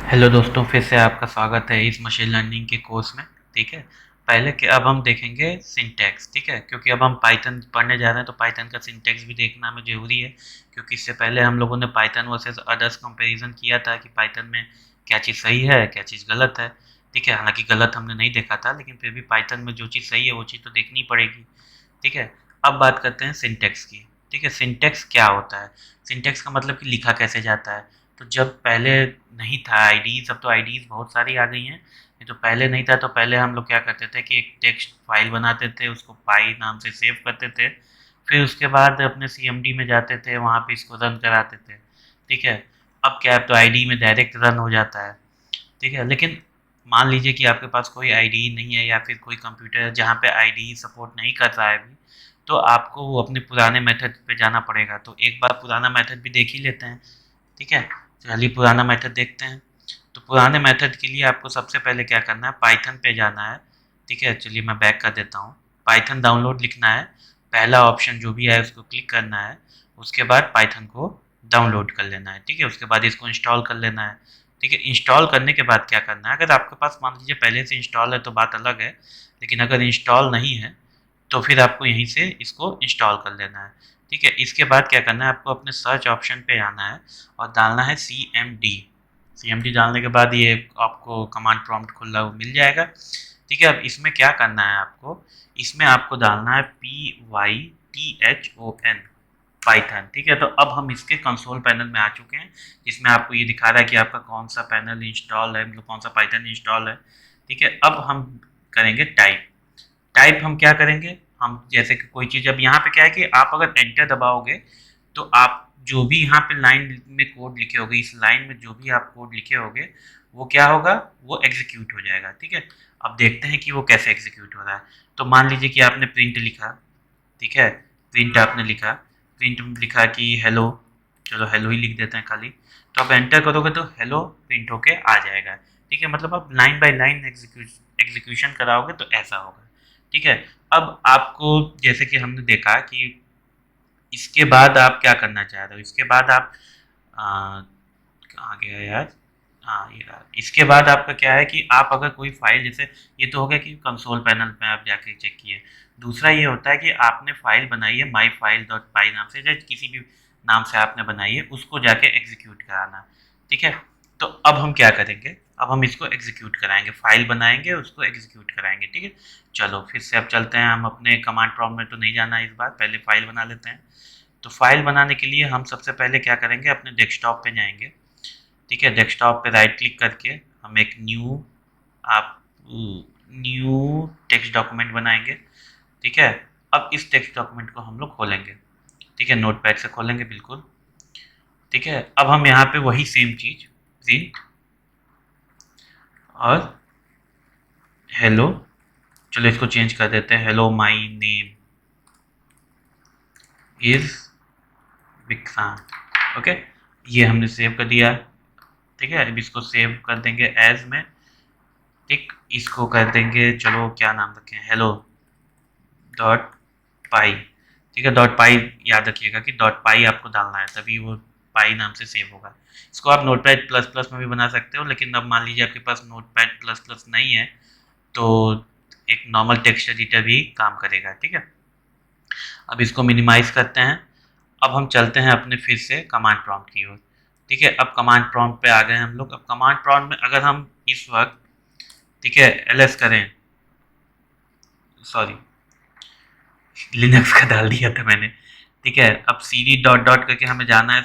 Hello दोस्तों, फिर से आपका स्वागत है इस मशीन लर्निंग के कोर्स में। ठीक है। पहले के अब हम देखेंगे सिंटैक्स। ठीक है, क्योंकि अब हम पाइथन पढ़ने जा रहे हैं तो पाइथन का सिंटैक्स भी देखना हमें ज़रूरी है। क्योंकि इससे पहले हम लोगों ने पाइथन वर्सेस अदर्स कंपैरिजन किया था कि पाइथन में क्या चीज़ सही है, क्या चीज़ गलत है। ठीक है, हालांकि गलत हमने नहीं देखा था, लेकिन फिर भी पाइथन में जो चीज़ सही है वो चीज़ तो देखनी पड़ेगी। ठीक है। अब बात करते हैं सिंटैक्स की। ठीक है, सिंटैक्स क्या होता है? सिंटैक्स का मतलब कि लिखा कैसे जाता है। तो जब पहले नहीं था आईडीज़, अब तो आईडीज़ बहुत सारी आ गई हैं। ये तो पहले नहीं था, तो पहले हम लोग क्या करते थे कि एक टेक्स्ट फाइल बनाते थे, उसको पाई नाम से सेव करते थे। फिर उसके बाद अपने सीएमडी में जाते थे, वहाँ पे इसको रन कराते थे। ठीक है। अब क्या है, अब तो आईडी में डायरेक्ट रन हो जाता है। ठीक है, लेकिन मान लीजिए कि आपके पास कोई आईडी नहीं है या फिर कोई कंप्यूटर है जहाँ पे आईडी सपोर्ट नहीं कर रहा है अभी, तो आपको वो अपने पुराने मेथड पे जाना पड़ेगा। तो एक बार पुराना मेथड भी देख ही लेते हैं। ठीक है, चलिए पुराना मेथड देखते हैं। तो पुराने मेथड के लिए आपको सबसे पहले क्या करना है, पाइथन पे जाना है। ठीक है, चलिए मैं बैक कर देता हूँ। पाइथन डाउनलोड लिखना है, पहला ऑप्शन जो भी है उसको क्लिक करना है। उसके बाद पाइथन को डाउनलोड कर लेना है। ठीक है, उसके बाद इसको इंस्टॉल कर लेना है। ठीक है, इंस्टॉल करने के बाद क्या करना है, अगर आपके पास मान लीजिए पहले से इंस्टॉल है तो बात अलग है। लेकिन अगर इंस्टॉल नहीं है तो फिर आपको यहीं से इसको इंस्टॉल कर लेना है। ठीक है, इसके बाद क्या करना है, आपको अपने सर्च ऑप्शन पे आना है और डालना है CMD। CMD डालने के बाद ये आपको कमांड प्रॉम्प्ट खुला हुआ मिल जाएगा। ठीक है, अब इसमें क्या करना है आपको, इसमें आपको डालना है PYTHON, पाइथन। ठीक है, तो अब हम इसके कंसोल पैनल में आ चुके हैं, जिसमें आपको ये दिखा रहा है कि आपका कौन सा पैनल इंस्टॉल है, मतलब कौन सा पाइथन इंस्टॉल है। ठीक है, अब हम करेंगे टाइप। टाइप हम क्या करेंगे, हम जैसे कि कोई चीज़, अब यहाँ पे क्या है कि आप अगर एंटर दबाओगे तो आप जो भी यहाँ पे लाइन में कोड लिखे होगे, इस लाइन में जो भी आप कोड लिखे होगे वो क्या होगा, वो एग्जीक्यूट हो जाएगा। ठीक है, अब देखते हैं कि वो कैसे एग्जीक्यूट हो रहा है। तो मान लीजिए कि आपने प्रिंट लिखा। ठीक है, प्रिंट आपने लिखा, प्रिंट में लिखा कि हेलो, चलो हेलो ही लिख देते हैं खाली। तो आप एंटर करोगे तो हेलो प्रिंट होके आ जाएगा। ठीक है, मतलब आप लाइन बाय लाइन एग्जीक्यूशन कराओगे तो ऐसा होगा। ठीक है, अब आपको जैसे कि हमने देखा कि इसके बाद आप क्या करना चाह रहे हो, इसके बाद आप कहाँ गया यार, हाँ ये रहा। इसके बाद आपका क्या है कि आप अगर कोई फाइल, जैसे ये तो हो गया कि कंसोल पैनल में आप जाके चेक किए। दूसरा ये होता है कि आपने फाइल बनाई है माई फाइल डॉट पाई नाम से, चाहे किसी भी नाम से आपने बनाई है, उसको जाके एग्जीक्यूट कराना। ठीक है, तो अब हम क्या करेंगे, अब हम इसको एग्जीक्यूट कराएंगे, फाइल बनाएंगे उसको एग्जीक्यूट कराएंगे। ठीक है, चलो फिर से अब चलते हैं, हम अपने कमांड प्रॉम्प्ट में तो नहीं जाना है इस बार, पहले फाइल बना लेते हैं। तो फाइल बनाने के लिए हम सबसे पहले क्या करेंगे, अपने डेस्कटॉप पे जाएंगे। ठीक है, डेस्कटॉप पे राइट क्लिक करके हम एक आप न्यू टेक्स्ट डॉक्यूमेंट बनाएंगे। ठीक है, अब इस टेक्स्ट डॉक्यूमेंट को हम लोग खोलेंगे। ठीक है, नोटपैड से खोलेंगे बिल्कुल। ठीक है, अब हम यहाँ पे वही सेम चीज प्रिंट और हेलो, चलो इसको चेंज कर देते हैं, hello my name is Vikrant. Okay, ये हमने सेव कर दिया। ठीक है, अब इसको सेव कर देंगे एज में। ठीक, इसको कर देंगे, चलो क्या नाम रखें, हेलो डॉट पाई। ठीक है, डॉट पाई, याद रखिएगा कि डॉट पाई आपको डालना है, तभी वो पाई नाम से सेव होगा। इसको आप नोटपैड प्लस प्लस में भी बना सकते हो, लेकिन अब मान लीजिए आपके पास नोटपैड प्लस प्लस नहीं है तो एक नॉर्मल टेक्स्ट एडिटर भी काम करेगा। ठीक है, अब इसको मिनिमाइज करते हैं। अब हम चलते हैं अपने फिर से कमांड प्रॉम्प्ट की ओर। ठीक है, अब कमांड प्रॉम्प्ट पे आ गए हम लोग। अब कमांड प्रॉम्प्ट में अगर हम इस वक्त, ठीक है, एलएस करें, सॉरी लिनक्स का डाल दिया था मैंने। ठीक है, अब सी डी डॉट डॉट करके हमें जाना है,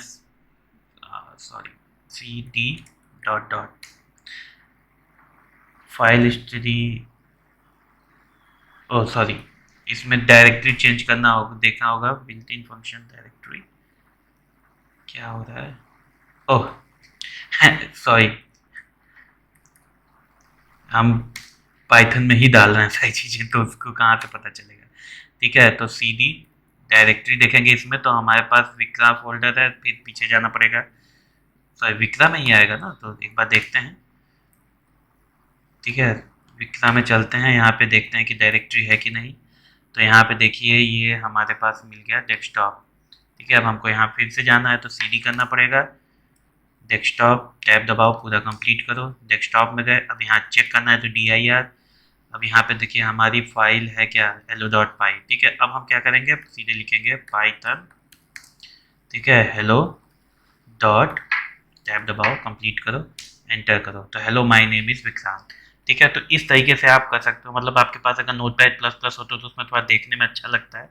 sorry C D dot dot file history, oh sorry, इसमें डायरेक्टरी चेंज करना होगा, देखना होगा बिल्ट इन फंक्शन डायरेक्टरी, क्या हो रहा है, ओह सॉरी, हम पाइथन में ही डाल रहे हैं सारी चीज़ें, तो उसको कहाँ से पता चलेगा। ठीक है, तो सी डी डायरेक्टरी देखेंगे इसमें, तो हमारे पास विक्रा फोल्डर है, फिर पीछे जाना पड़ेगा। सॉरी विक्रा में ही आएगा ना, तो एक बार देखते हैं। ठीक है, विक्रा में चलते हैं, यहाँ पे देखते हैं कि डायरेक्टरी है कि नहीं। तो यहाँ पे देखिए ये हमारे पास मिल गया डेस्कटॉप। ठीक है, अब हमको यहाँ फिर से जाना है तो सीडी करना पड़ेगा, डेस्कटॉप टैब दबाओ, पूरा कंप्लीट करो। डेस्कटॉप में गए, अब यहाँ चेक करना है तो dir। अब यहाँ पे देखिए हमारी फाइल है क्या, hello.py। ठीक है, अब हम क्या करेंगे, सीधे लिखेंगे पाइथन, ठीक है, hello डॉट, टैब दबाओ, कंप्लीट करो, एंटर करो, तो hello my name is Vikrant. ठीक है, तो इस तरीके से आप कर सकते हो। मतलब आपके पास अगर नोटपैड प्लस प्लस हो तो उसमें थोड़ा देखने में अच्छा लगता है,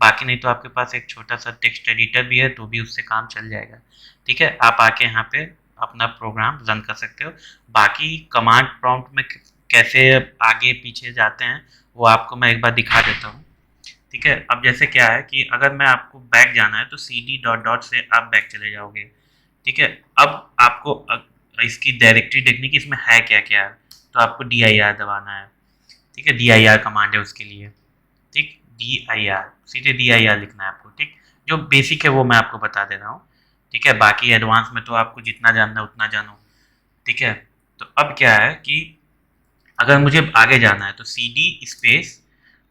बाकी नहीं तो आपके पास एक छोटा सा टेक्स्ट एडिटर भी है तो भी उससे काम चल जाएगा। ठीक है, आप आके यहाँ पे अपना प्रोग्राम रन कर सकते हो। बाकी कमांड प्रॉम्प्ट में कैसे आगे पीछे जाते हैं वो आपको मैं एक बार दिखा देता हूँ। ठीक है, अब जैसे क्या है कि अगर मैं आपको बैक जाना है तो सी डी डॉट डॉट से आप बैक चले जाओगे। ठीक है, अब आपको इसकी डायरेक्टरी देखनी कि इसमें है क्या क्या, तो आपको डी आई आर दबाना है। ठीक है, डी आई आर कमांड है उसके लिए। ठीक, डी आई आर, सीधे डी आई आर लिखना है आपको। ठीक, जो बेसिक है वो मैं आपको बता दे रहा हूँ। ठीक है, बाकी एडवांस में तो आपको जितना जानना है उतना जानो। ठीक है, तो अब क्या है कि अगर मुझे आगे जाना है तो सी डी स्पेस,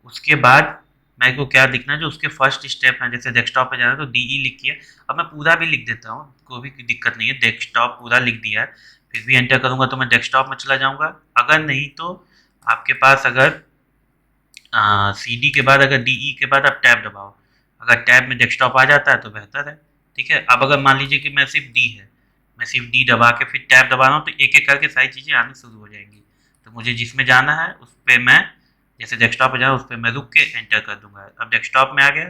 उसके बाद मेरे को क्या लिखना है, जो उसके फर्स्ट स्टेप है, जैसे डेस्कटॉप पे जाना है तो डी ई लिखिए। अब मैं पूरा भी लिख देता हूँ, कोई भी दिक्कत नहीं है, डेस्कटॉप पूरा लिख दिया है। फिर भी एंटर करूंगा तो मैं डेस्कटॉप में चला जाऊंगा। अगर नहीं तो आपके पास अगर सी डी के बाद अगर डी ई के बाद आप टैब दबाओ, अगर टैब में डेस्कटॉप आ जाता है तो बेहतर है। ठीक है, अब अगर मान लीजिए कि मैं सिर्फ डी है, मैं सिर्फ डी दबा के फिर टैब दबा रहा हूँ तो एक एक करके सारी चीज़ें आनी शुरू हो जाएंगी। तो मुझे जिसमें जाना है उस पर मैं, जैसे डेस्कटॉप पे जाऊँ उस पर मैं रुक के एंटर कर दूंगा। अब डेस्कटॉप में आ गया,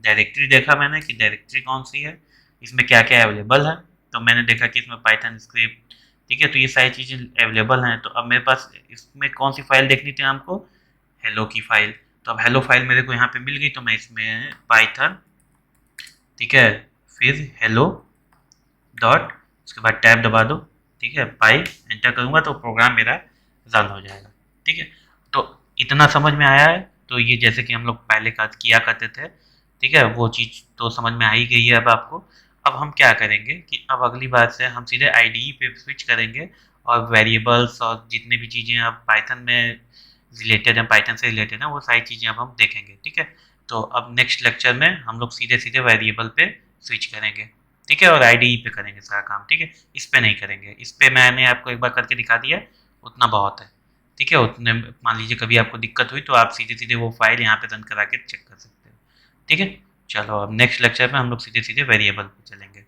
डायरेक्टरी देखा मैंने कि डायरेक्टरी कौन सी है, इसमें क्या क्या अवेलेबल है, तो मैंने देखा कि इसमें पाइथन स्क्रिप्ट। ठीक है, तो ये सारी चीज़ें अवेलेबल हैं। तो अब मेरे पास इसमें कौन सी फाइल देखनी थी हमको, हेलो की फाइल। तो अब हेलो फाइल मेरे को यहाँ पे मिल गई, तो मैं इसमें पाइथन, ठीक है, फिर हेलो डॉट, उसके बाद टैब दबा दो। ठीक है, पाई एंटर करूँगा तो प्रोग्राम मेरा रन हो जाएगा। ठीक है, तो इतना समझ में आया है। तो ये जैसे कि हम लोग पहले का किया करते थे, ठीक है, वो चीज़ तो समझ में आ ही गई है अब आपको। अब हम क्या करेंगे कि अब अगली बार से हम सीधे आईडीई पे स्विच करेंगे, और वेरिएबल्स और जितने भी चीज़ें अब पाइथन में रिलेटेड हैं, पाइथन से रिलेटेड हैं, वो सारी चीज़ें अब हम देखेंगे। ठीक है, तो अब नेक्स्ट लेक्चर में हम लोग सीधे सीधे वेरिएबल पे स्विच करेंगे। ठीक है, और आईडीई पे करेंगे सारा काम। ठीक है, इस पे नहीं करेंगे, इस पे मैंने आपको एक बार करके दिखा दिया, उतना बहुत है। ठीक है, उतने मान लीजिए कभी आपको दिक्कत हुई तो आप सीधे सीधे वो फाइल यहाँ पे रन करा के चेक कर सकते हो। ठीक है, चलो अब नेक्स्ट लेक्चर में हम लोग सीधे सीधे वेरिएबल पे चलेंगे।